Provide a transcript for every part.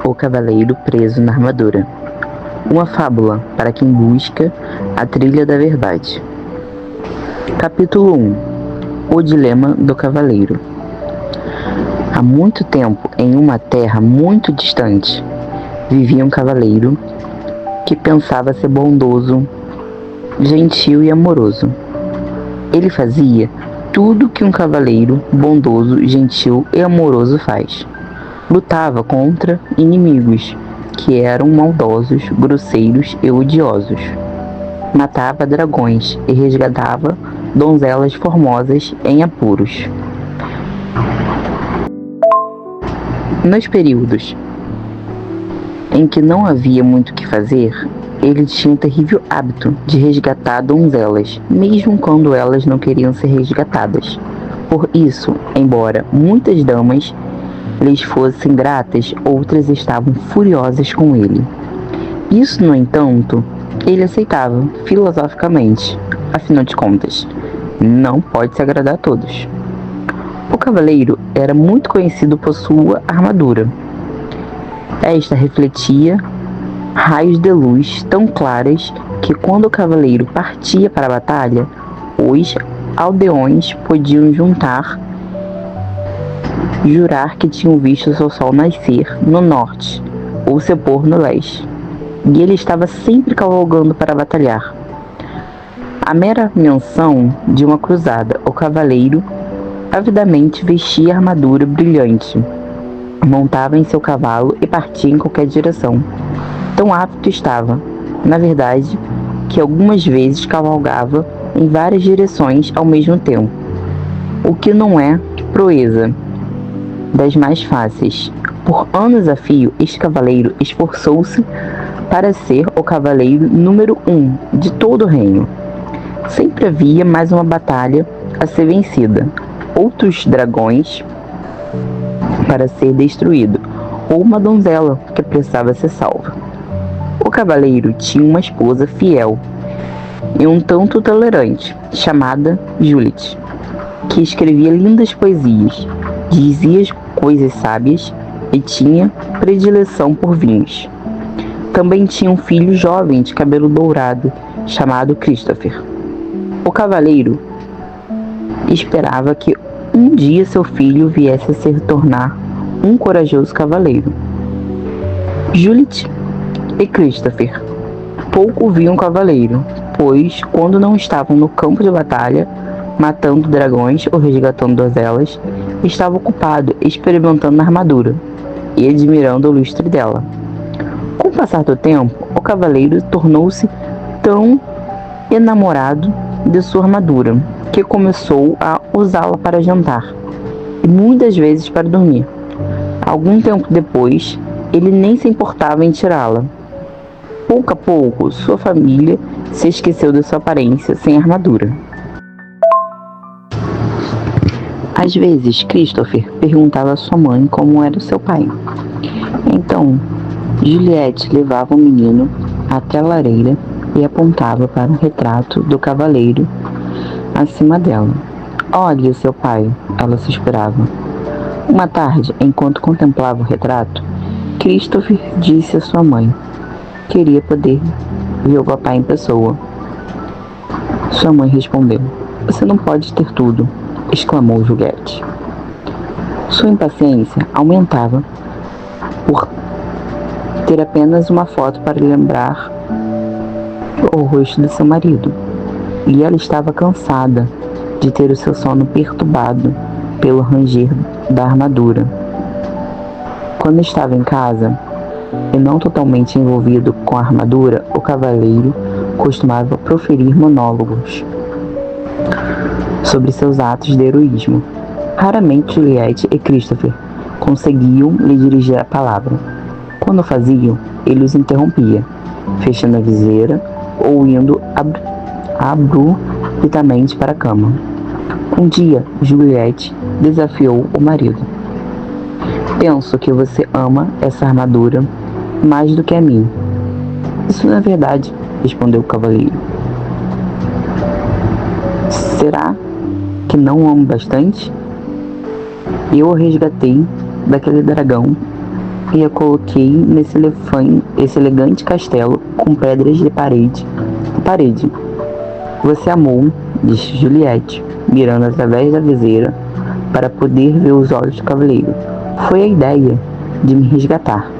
O Cavaleiro Preso na Armadura. Uma fábula para quem busca a trilha da verdade. Capítulo 1. O Dilema do Cavaleiro. Há muito tempo, em uma terra muito distante, vivia um cavaleiro que pensava ser bondoso, gentil e amoroso. Ele fazia tudo que um cavaleiro bondoso, gentil e amoroso faz. Lutava contra inimigos que eram maldosos, grosseiros e odiosos. Matava dragões e resgatava donzelas formosas em apuros. Nos períodos em que não havia muito o que fazer, ele tinha um terrível hábito de resgatar donzelas, mesmo quando elas não queriam ser resgatadas. Por isso, embora muitas damas lhes fossem gratas, outras estavam furiosas com ele. Isso, no entanto, ele aceitava filosoficamente. Afinal de contas, não pode se agradar a todos. O cavaleiro era muito conhecido por sua armadura. Esta refletia raios de luz tão claras que quando o cavaleiro partia para a batalha, os aldeões podiam jurar que tinham visto seu sol nascer no norte ou se pôr no leste. E ele estava sempre cavalgando para batalhar. A mera menção de uma cruzada, o cavaleiro avidamente vestia armadura brilhante, montava em seu cavalo e partia em qualquer direção. Tão apto estava, na verdade, que algumas vezes cavalgava em várias direções ao mesmo tempo, o que não é proeza das mais fáceis. Por anos a fio, este cavaleiro esforçou-se para ser o cavaleiro número 1 de todo o reino. Sempre havia mais uma batalha a ser vencida, outros dragões para ser destruído, ou uma donzela que precisava ser salva. O cavaleiro tinha uma esposa fiel e um tanto tolerante, chamada Juliet, que escrevia lindas poesias, dizia coisas sábias e tinha predileção por vinhos. Também tinha um filho jovem de cabelo dourado, chamado Christopher. O cavaleiro esperava que um dia seu filho viesse a se tornar um corajoso cavaleiro. Juliet e Christopher pouco viam o cavaleiro, pois quando não estavam no campo de batalha, matando dragões ou resgatando donzelas, estava ocupado experimentando a armadura e admirando o lustre dela. Com o passar do tempo, o cavaleiro tornou-se tão enamorado de sua armadura que começou a usá-la para jantar e muitas vezes para dormir. Algum tempo depois, ele nem se importava em tirá-la. Pouco a pouco, sua família se esqueceu de sua aparência sem armadura. Às vezes, Christopher perguntava a sua mãe como era o seu pai. Então, Juliette levava o menino até a lareira e apontava para um retrato do cavaleiro acima dela. "Olhe, seu pai", ela suspirava. Uma tarde, enquanto contemplava o retrato, Christopher disse à sua mãe: "Queria poder ver o papai em pessoa." Sua mãe respondeu: "Você não pode ter tudo", exclamou Juliette. Sua impaciência aumentava por ter apenas uma foto para lembrar o rosto de seu marido, e ela estava cansada de ter o seu sono perturbado pelo ranger da armadura. Quando estava em casa e não totalmente envolvido com a armadura, o cavaleiro costumava proferir monólogos sobre seus atos de heroísmo. Raramente Juliette e Christopher conseguiam lhe dirigir a palavra. Quando o faziam, ele os interrompia, fechando a viseira ou indo abruptamente para a cama. Um dia, Juliette desafiou o marido: "Penso que você ama essa armadura mais do que a mim." "Isso não é verdade", respondeu o cavaleiro. "Será que não amo bastante? Eu o resgatei daquele dragão e a coloquei esse elegante castelo com pedras de parede. Você amou, disse Juliette, mirando através da viseira para poder ver os olhos do cavaleiro. Foi a ideia de me resgatar.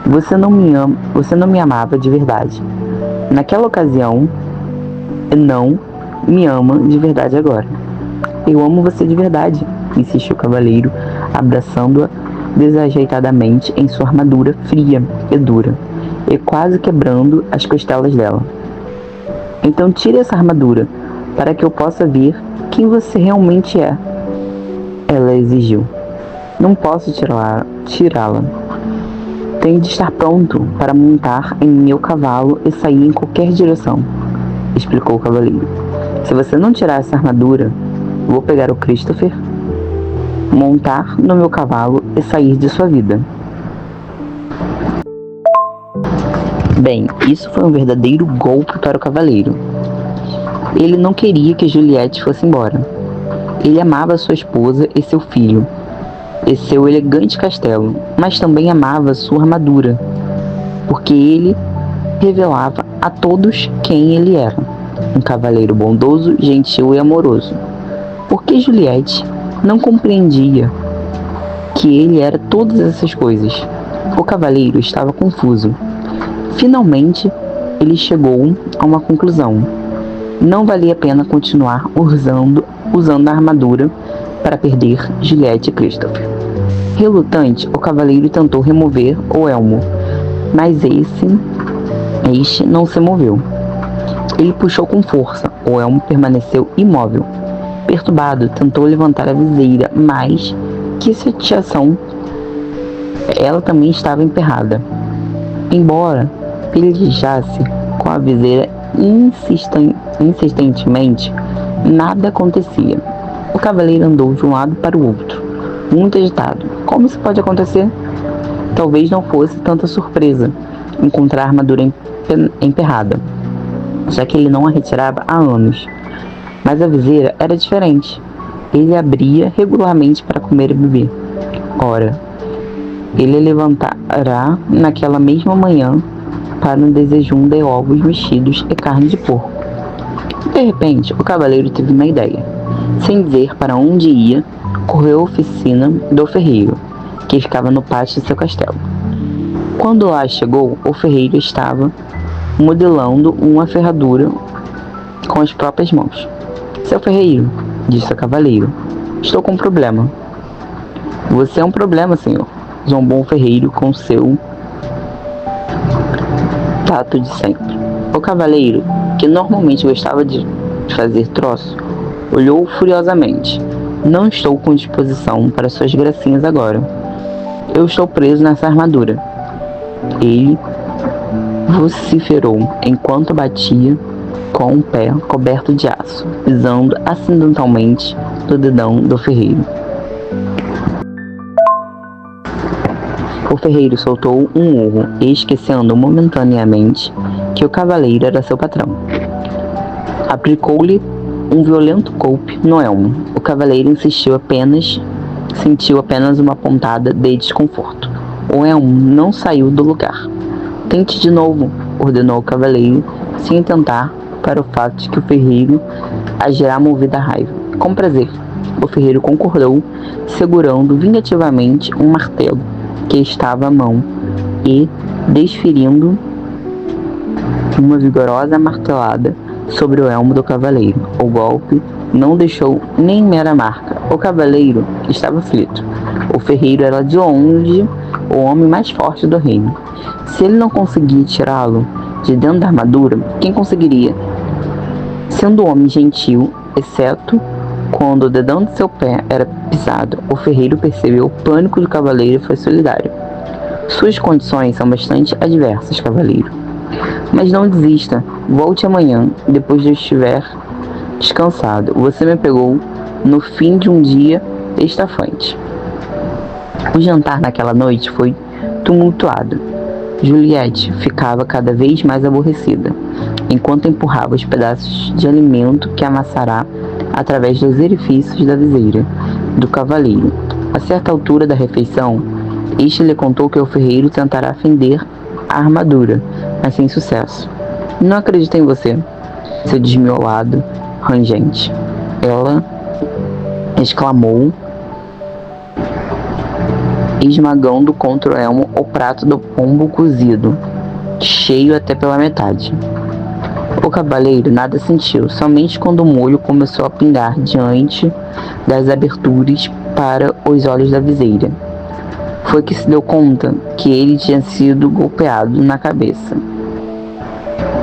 Você não me amava de verdade. Naquela ocasião, não me ama de verdade agora. Eu amo você de verdade, insistiu o cavaleiro, abraçando-a desajeitadamente em sua armadura fria e dura, e quase quebrando as costelas dela. Então tire essa armadura, para que eu possa ver quem você realmente é, ela exigiu. Não posso tirá-la. Tenho de estar pronto para montar em meu cavalo e sair em qualquer direção, explicou o cavaleiro. Se você não tirar essa armadura, vou pegar o Christopher, montar no meu cavalo e sair de sua vida. Bem, isso foi um verdadeiro golpe para o cavaleiro. Ele não queria que Juliette fosse embora. Ele amava sua esposa e seu filho, e seu elegante castelo, mas também amava sua armadura, porque ele revelava a todos quem ele era, um cavaleiro bondoso, gentil e amoroso. Porque Juliette não compreendia que ele era todas essas coisas. O cavaleiro estava confuso. Finalmente, ele chegou a uma conclusão. Não valia a pena continuar usando a armadura para perder Juliette e Christopher. Relutante, o cavaleiro tentou remover o elmo, mas este não se moveu. Ele puxou com força, o elmo permaneceu imóvel. Perturbado, tentou levantar a viseira, mas, que chateação, ela também estava emperrada. Embora pelejasse com a viseira insistentemente, nada acontecia. O cavaleiro andou de um lado para o outro, muito agitado. Como isso pode acontecer? Talvez não fosse tanta surpresa encontrar a armadura emperrada, já que ele não a retirava há anos. Mas a viseira era diferente. Ele abria regularmente para comer e beber. Ora, ele levantará naquela mesma manhã para um desejum de ovos mexidos e carne de porco. De repente, o cavaleiro teve uma ideia. Sem dizer para onde ia, correu à oficina do ferreiro, que ficava no pátio de seu castelo. Quando lá chegou, o ferreiro estava modelando uma ferradura com as próprias mãos. Seu ferreiro, disse o cavaleiro, estou com um problema. Você é um problema, senhor, zombou o ferreiro com seu tato de sempre. O cavaleiro, que normalmente gostava de fazer troço, olhou furiosamente. Não estou com disposição para suas gracinhas agora. Eu estou preso nessa armadura. Ele vociferou enquanto batia com o pé coberto de aço, pisando acidentalmente no dedão do ferreiro. O ferreiro soltou um urro, esquecendo momentaneamente que o cavaleiro era seu patrão. Aplicou-lhe um violento golpe no elmo. O cavaleiro sentiu apenas uma pontada de desconforto. O elmo não saiu do lugar. Tente de novo, ordenou o cavaleiro, sem atentar para o fato de que o ferreiro agirá movido à raiva. Com prazer, o ferreiro concordou, segurando vingativamente um martelo que estava à mão e desferindo uma vigorosa martelada sobre o elmo do cavaleiro. O golpe não deixou nem mera marca. O cavaleiro estava aflito. O ferreiro era de longe o homem mais forte do reino. Se ele não conseguia tirá-lo de dentro da armadura, quem conseguiria? Sendo um homem gentil, exceto quando o dedão de seu pé era pisado, o ferreiro percebeu o pânico do cavaleiro e foi solidário. Suas condições são bastante adversas, cavaleiro. Mas não desista. Volte amanhã, depois de eu estiver descansado. Você me pegou no fim de um dia estafante. O jantar naquela noite foi tumultuado. Juliette ficava cada vez mais aborrecida, enquanto empurrava os pedaços de alimento que amassará através dos orifícios da viseira do cavaleiro. A certa altura da refeição, Este lhe contou que o ferreiro tentará fender a armadura, mas sem sucesso. Não acredito em você, seu desmiolado rangente. Ela exclamou, esmagando contra o elmo o prato do pombo cozido, cheio até pela metade. O cavaleiro nada sentiu, somente quando o molho começou a pingar diante das aberturas para os olhos da viseira. Foi que se deu conta que ele tinha sido golpeado na cabeça.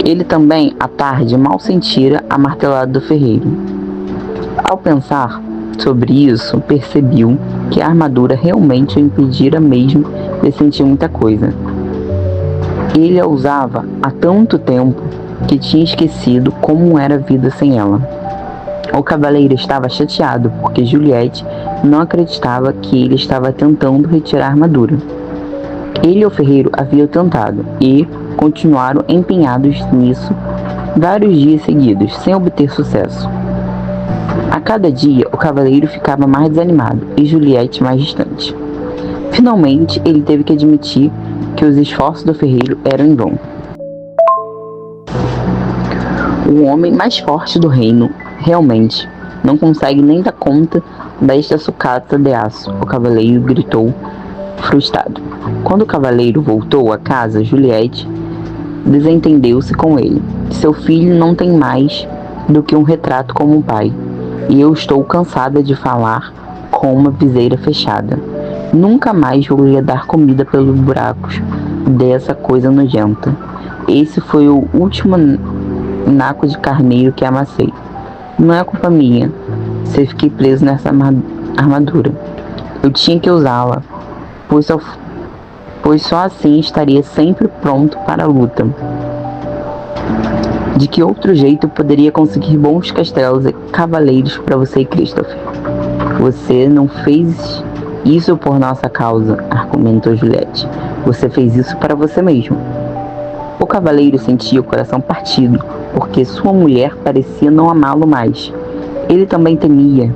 Ele também, à tarde, mal sentira a martelada do ferreiro. Ao pensar sobre isso, percebeu que a armadura realmente o impedira mesmo de sentir muita coisa. Ele a usava há tanto tempo que tinha esquecido como era a vida sem ela. O cavaleiro estava chateado porque Juliette não acreditava que ele estava tentando retirar a armadura. Ele e o ferreiro haviam tentado e continuaram empenhados nisso vários dias seguidos, sem obter sucesso. A cada dia, o cavaleiro ficava mais desanimado e Juliette mais distante. Finalmente, ele teve que admitir que os esforços do ferreiro eram em vão. O homem mais forte do reino realmente não consegue nem dar conta desta sucata de aço, o cavaleiro gritou, frustrado. Quando o cavaleiro voltou a casa, Juliette desentendeu-se com ele. Seu filho não tem mais do que um retrato como um pai, e eu estou cansada de falar com uma viseira fechada. Nunca mais vou lhe dar comida pelos buracos dessa coisa nojenta. Esse foi o último naco de carneiro que amassei. Não é culpa minha se eu fiquei preso nessa armadura. Eu tinha que usá-la, pois só assim estaria sempre pronto para a luta. De que outro jeito eu poderia conseguir bons castelos e cavaleiros para você e Christopher? Você não fez isso por nossa causa, argumentou Juliette. Você fez isso para você mesmo. O cavaleiro sentia o coração partido, porque sua mulher parecia não amá-lo mais. Ele também temia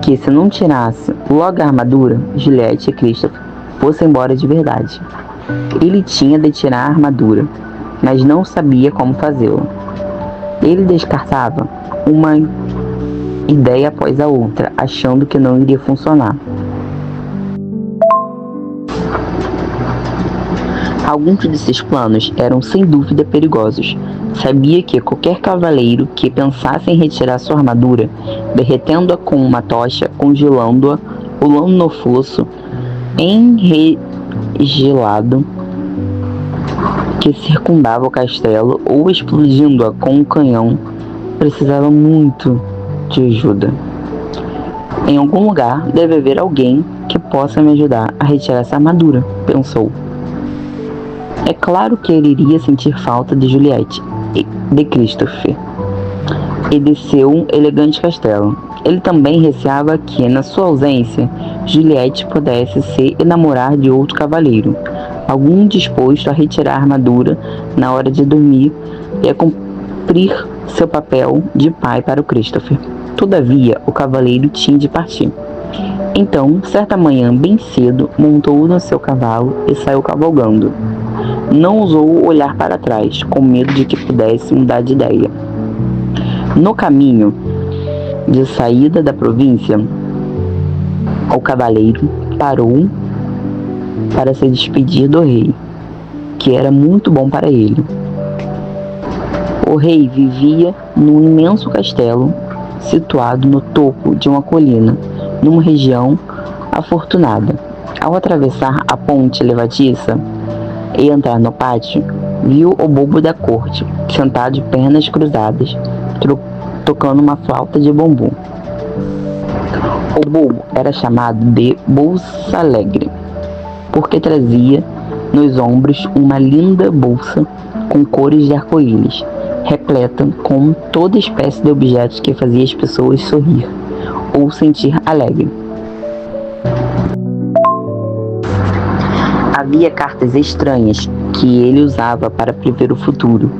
que, se não tirasse logo a armadura, Juliette e Christopher fossem embora de verdade. Ele tinha de tirar a armadura, mas não sabia como fazê-lo. Ele descartava uma ideia após a outra, achando que não iria funcionar. Alguns desses planos eram sem dúvida perigosos. Sabia que qualquer cavaleiro que pensasse em retirar sua armadura, derretendo-a com uma tocha, congelando-a, pulando no fosso enregelado que circundava o castelo ou explodindo-a com um canhão, precisava muito de ajuda. Em algum lugar deve haver alguém que possa me ajudar a retirar essa armadura, pensou. É claro que ele iria sentir falta de Juliette e de Christopher e de seu elegante castelo. Ele também receava que, na sua ausência, Juliette pudesse se enamorar de outro cavaleiro, algum disposto a retirar a armadura na hora de dormir e a cumprir seu papel de pai para o Christopher. Todavia, o cavaleiro tinha de partir. Então, certa manhã, bem cedo, montou no seu cavalo e saiu cavalgando. Não ousou olhar para trás, com medo de que pudesse mudar de ideia. No caminho de saída da província, o cavaleiro parou para se despedir do rei, que era muito bom para ele. O rei vivia num imenso castelo situado no topo de uma colina, numa região afortunada. Ao atravessar a ponte levadiça e entrar no pátio, viu o bobo da corte, sentado de pernas cruzadas, tocando uma flauta de bambu. O bobo era chamado de Bolsa Alegre, porque trazia nos ombros uma linda bolsa com cores de arco-íris, repleta com toda espécie de objetos que fazia as pessoas sorrir ou sentir alegre. Havia cartas estranhas que ele usava para prever o futuro,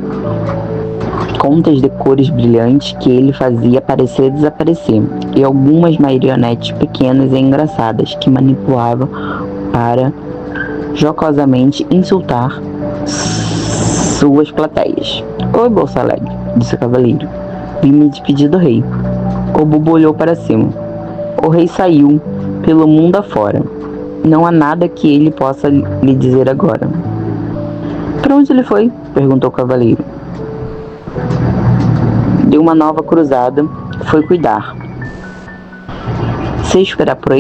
contas de cores brilhantes que ele fazia aparecer e desaparecer, e algumas marionetes pequenas e engraçadas que manipulava para jocosamente insultar suas plateias. Oi, Bolsa Alegre, disse o cavaleiro. Vim me despedir do rei. O Bobo olhou para cima. O rei saiu pelo mundo afora. Não há nada que ele possa lhe dizer agora. Para onde ele foi? Perguntou o cavaleiro. Deu uma nova cruzada, foi cuidar. Se esperar por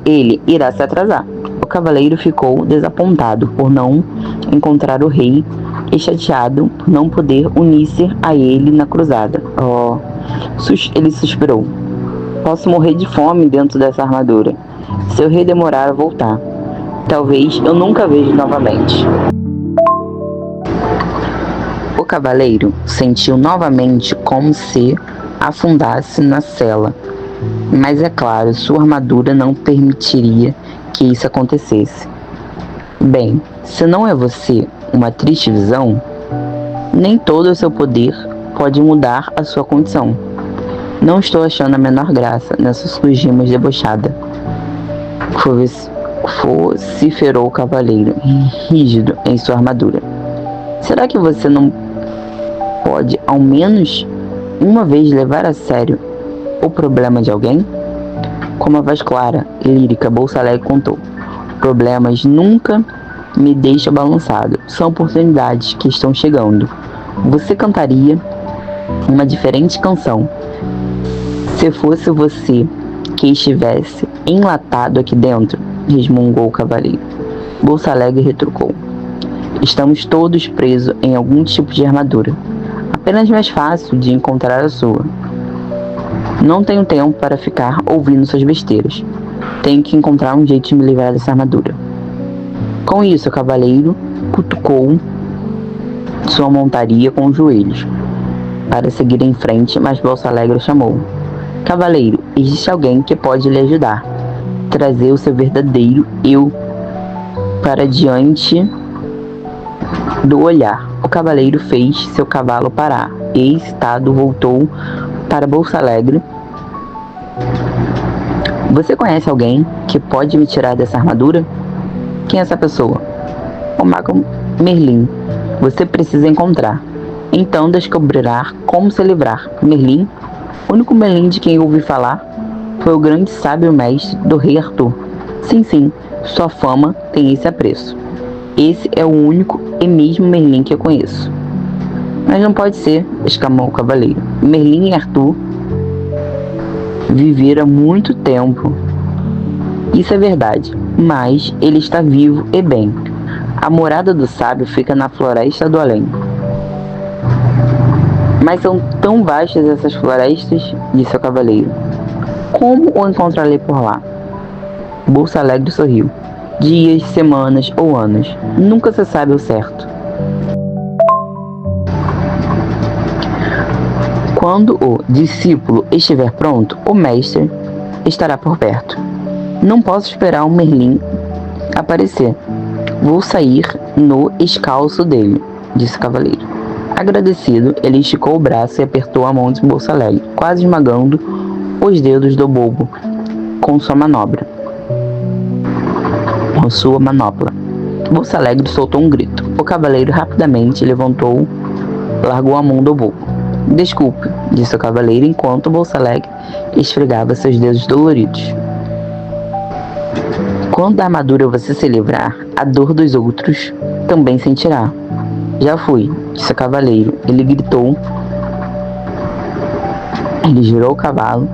ele, irá se atrasar. O cavaleiro ficou desapontado por não encontrar o rei e chateado por não poder unir-se a ele na cruzada. Ele suspirou. Posso morrer de fome dentro dessa armadura. Se o rei demorar a voltar, talvez eu nunca veja novamente. O cavaleiro sentiu novamente como se afundasse na cela. Mas é claro, sua armadura não permitiria que isso acontecesse. Bem, se não é você uma triste visão, nem todo o seu poder pode mudar a sua condição. Não estou achando a menor graça nessas suas rimas debochadas. Vociferou o cavaleiro, rígido em sua armadura. Será que você não pode, ao menos uma vez, levar a sério o problema de alguém? Com uma voz clara e lírica, Bolsa Alegre contou. Problemas nunca me deixam balançado. São oportunidades que estão chegando. Você cantaria uma diferente canção se fosse você que estivesse enlatado aqui dentro, resmungou o cavaleiro. Bolsa Alegre retrucou. Estamos todos presos em algum tipo de armadura. Apenas mais fácil de encontrar a sua. Não tenho tempo para ficar ouvindo suas besteiras. Tenho que encontrar um jeito de me livrar dessa armadura. Com isso, o cavaleiro cutucou sua montaria com os joelhos para seguir em frente, mas Bolsa Alegre chamou. Cavaleiro, existe alguém que pode lhe ajudar. Trazer o seu verdadeiro eu para diante do olhar. O cavaleiro fez seu cavalo parar e, excitado, voltou para Bolsa Alegre. Você conhece alguém que pode me tirar dessa armadura? Quem é essa pessoa? O mago Merlin. Você precisa encontrar. Então descobrirá como se livrar. Merlin? O único Merlin de quem eu ouvi falar foi o grande sábio mestre do rei Arthur. Sim, sua fama tem esse apreço. Esse é o único e mesmo Merlin que eu conheço. Mas não pode ser, exclamou o cavaleiro. Merlin e Arthur viveram muito tempo. Isso é verdade, mas ele está vivo e bem. A morada do sábio fica na floresta do além. Mas são tão vastas essas florestas, disse o cavaleiro. Como o encontrarei por lá? Bolsa Alegre sorriu. Dias, semanas ou anos. Nunca se sabe o certo. Quando o discípulo estiver pronto, o mestre estará por perto. Não posso esperar o Merlin aparecer. Vou sair no escalço dele, disse o cavaleiro. Agradecido, ele esticou o braço e apertou a mão de Bolsa Alegre, quase esmagando os dedos do bobo com sua manopla. Bolsa Alegre soltou um grito. O cavaleiro rapidamente largou a mão do bobo. Desculpe, disse o cavaleiro enquanto Bolsa Alegre esfregava seus dedos doloridos. Quando da armadura você se livrar, a dor dos outros também sentirá. Já fui, disse o cavaleiro. Ele gritou. Ele girou o cavalo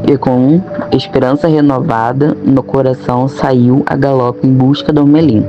e com esperança renovada no coração saiu a galope em busca do Merlin.